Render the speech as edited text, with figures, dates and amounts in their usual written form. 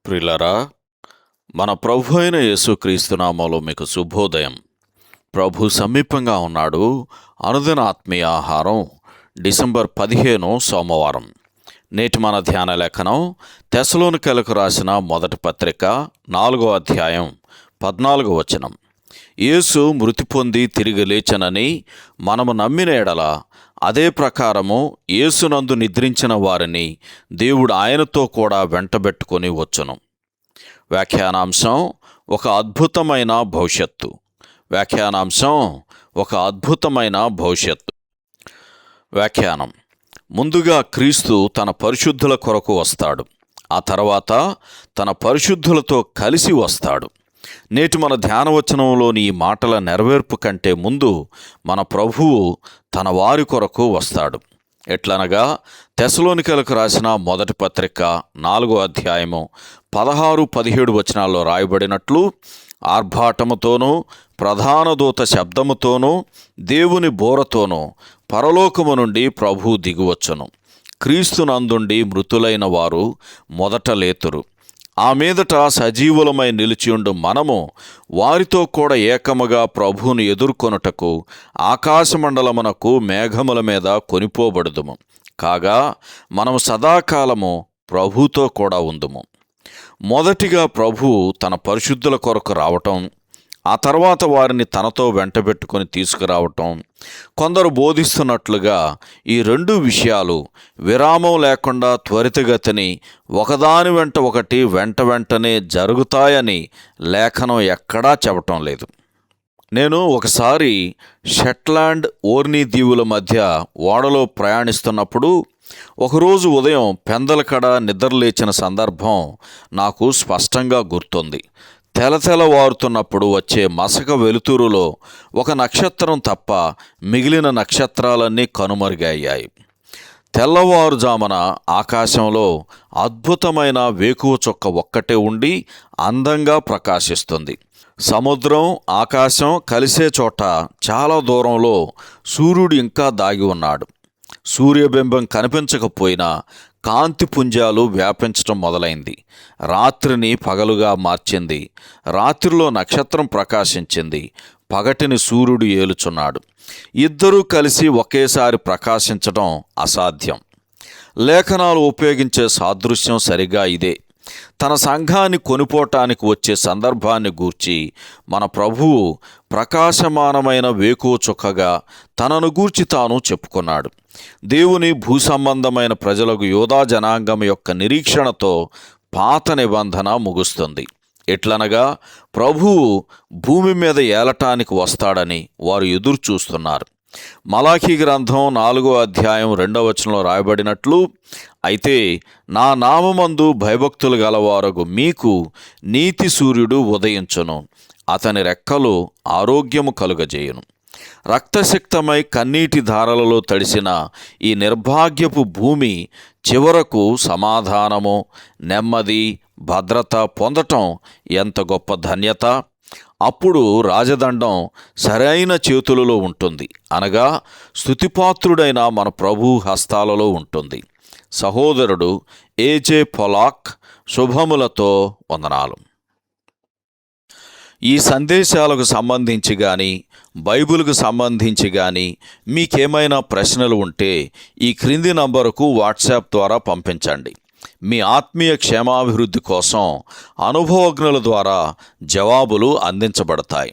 ప్రియులారా, మన ప్రభు అయిన యేసుక్రీస్తు నామములో మీకు శుభోదయం. ప్రభు సమీపంగా ఉన్నాడు. అనుదిన ఆత్మీయ ఆహారం డిసెంబర్ 15 సోమవారం. నేటి మన ధ్యాన లేఖనం తెస్సలోనికైలకు రాసిన మొదటి పత్రిక 4వ అధ్యాయం 14వ వచనం. యేసు మృతి పొంది తిరిగి లేచెనని మనము నమ్మిన ఎడల అదే ప్రకారము యేసునందు నిద్రించిన వారిని దేవుడు ఆయనతో కూడా వెంటబెట్టుకొని వచ్చును. వ్యాఖ్యానాంశం ఒక అద్భుతమైన భవిష్యత్తు. వ్యాఖ్యానం: ముందుగా క్రీస్తు తన పరిశుద్ధుల కొరకు వస్తాడు. ఆ తర్వాత తన పరిశుద్ధులతో కలిసి వస్తాడు. నేటి మన ధ్యానవచనంలోని ఈ మాటల నెరవేర్పు కంటే ముందు మన ప్రభువు తన వారి కొరకు వస్తాడు. ఎట్లనగా తెస్సలోనికైలకు రాసిన మొదటి పత్రిక 4వ అధ్యాయము 16-17 వచనాల్లో రాయబడినట్లు, ఆర్భాటముతోనూ ప్రధాన దూత శబ్దముతోనూ దేవుని బోరతోనూ పరలోకము నుండి ప్రభువు దిగువచ్చును. క్రీస్తునందుండి మృతులైన వారు మొదట లేతురు. ఆ మీదట సజీవులమై నిలిచియుండు మనము వారితో కూడా ఏకముగా ప్రభువును ఎదుర్కొనుటకు ఆకాశమండలమునకు మేఘముల మీద కొనిపోబడుదుము. కాగా మనము సదాకాలము ప్రభువుతో కూడా ఉందుము. మొదటిగా ప్రభువు తన పరిశుద్ధుల కొరకు రావటం, ఆ తర్వాత వారిని తనతో వెంటబెట్టుకొని తీసుకురావటం. కొందరు బోధిస్తున్నట్లుగా ఈ రెండు విషయాలు విరామం లేకుండా త్వరితగతిని ఒకదాని వెంట ఒకటి వెంటనే జరుగుతాయని లేఖనం ఎక్కడా చెప్పటం లేదు. నేను ఒకసారి షెట్లాండ్ ఓర్నీ దీవుల మధ్య ఓడలో ప్రయాణిస్తున్నప్పుడు ఒకరోజు ఉదయం పెందలకడ నిద్రలేచిన సందర్భం నాకు స్పష్టంగా గుర్తుంది. తెలతెలవారుతున్నప్పుడు వచ్చే మసక వెలుతురులో ఒక నక్షత్రం తప్ప మిగిలిన నక్షత్రాలన్నీ కనుమరుగయ్యాయి. తెల్లవారుజామున ఆకాశంలో అద్భుతమైన వేకువ చుక్క ఒక్కటే ఉండి అందంగా ప్రకాశిస్తుంది. సముద్రం, ఆకాశం కలిసే చోట చాలా దూరంలో సూర్యుడు ఇంకా దాగి ఉన్నాడు. సూర్యబింబం కనిపించకపోయినా కాంతి పుంజాలు వ్యాపించటం మొదలైంది. రాత్రిని పగలుగా మార్చింది. రాత్రిలో నక్షత్రం ప్రకాశించింది. పగటిని సూర్యుడు ఏలుచున్నాడు. ఇద్దరూ కలిసి ఒకేసారి ప్రకాశించటం అసాధ్యం. లేఖనాలు ఉపయోగించే సాదృశ్యం సరిగా ఇదే. తన సంఘాన్ని కొనిపోవటానికి వచ్చే సందర్భాన్ని గూర్చి మన ప్రభువు ప్రకాశమానమైన వేకువ చుక్కగా తనను గూర్చి తాను చెప్పుకున్నాడు. దేవుని భూసంబంధమైన ప్రజలకు యూదా జనాంగం యొక్క నిరీక్షణతో పాత నిబంధన ముగుస్తుంది. ఎట్లనగా ప్రభువు భూమి మీద ఏలటానికి వస్తాడని వారు ఎదురు చూస్తున్నారు. మలాఖీ గ్రంథం 4వ అధ్యాయం 2వ వచనంలో రాయబడినట్లు, అయితే నా నామమందు భయభక్తులు గలవారగు మీకు నీతి సూర్యుడు ఉదయించును, అతని రెక్కలు ఆరోగ్యము కలుగజేయును. రక్తసిక్తమై కన్నీటి ధారలలో తడిసిన ఈ నిర్భాగ్యపు భూమి చివరకు సమాధానము, నెమ్మది, భద్రత పొందటం ఎంత గొప్ప ధన్యత! అప్పుడు రాజదండం సరైన చేతులలో ఉంటుంది, అనగా స్తుతిపాత్రుడైన మన ప్రభు హస్తాలలో ఉంటుంది. సహోదరుడు ఏజే పొలాక్ శుభములతో వందనాలు. ఈ సందేశాలకు సంబంధించి కానీ బైబిల్కు సంబంధించి కానీ మీకేమైనా ప్రశ్నలు ఉంటే ఈ క్రింది నంబరుకు వాట్సాప్ ద్వారా పంపించండి. మీ ఆత్మీయ క్షేమాభివృద్ధి కోసం అనుభవజ్ఞుల ద్వారా జవాబులు అందించబడతాయి.